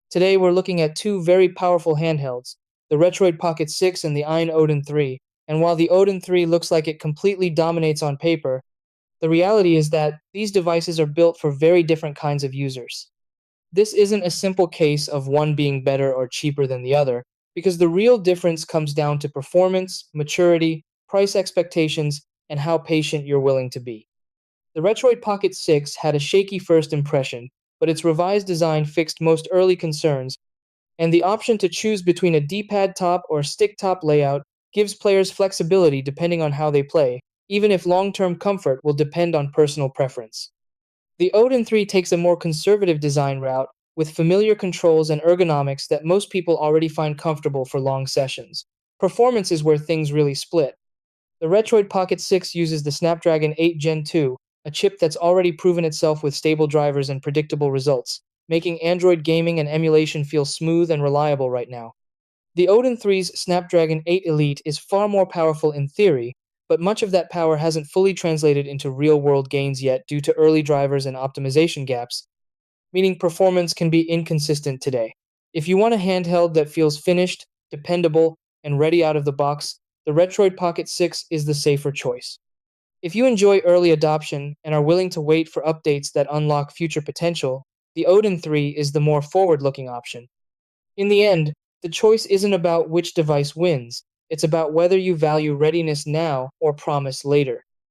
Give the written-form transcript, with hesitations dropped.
Today we're looking at two very powerful handhelds, the Retroid Pocket 6 and the Odin 3. And while the Odin 3 looks like it completely dominates on paper, the reality is that these devices are built for very different kinds of users. This isn't a simple case of one being better or cheaper than the other, because the real difference comes down to performance, maturity, price expectations, and how patient you're willing to be. The Retroid Pocket 6 had a shaky first impression, but its revised design fixed most early concerns, and the option to choose between a D-pad top or stick top layout gives players flexibility depending on how they play, even if long-term comfort will depend on personal preference. The Odin 3 takes a more conservative design route, with familiar controls and ergonomics that most people already find comfortable for long sessions. Performance is where things really split. The Retroid Pocket 6 uses the Snapdragon 8 Gen 2, a chip that's already proven itself with stable drivers and predictable results, making Android gaming and emulation feel smooth and reliable right now. The Odin 3's Snapdragon 8 Elite is far more powerful in theory, but much of that power hasn't fully translated into real-world gains yet due to early drivers and optimization gaps, meaning performance can be inconsistent today. If you want a handheld that feels finished, dependable, and ready out of the box, the Retroid Pocket 6 is the safer choice. If you enjoy early adoption and are willing to wait for updates that unlock future potential, the Odin 3 is the more forward-looking option. In the end, the choice isn't about which device wins, it's about whether you value readiness now or promise later.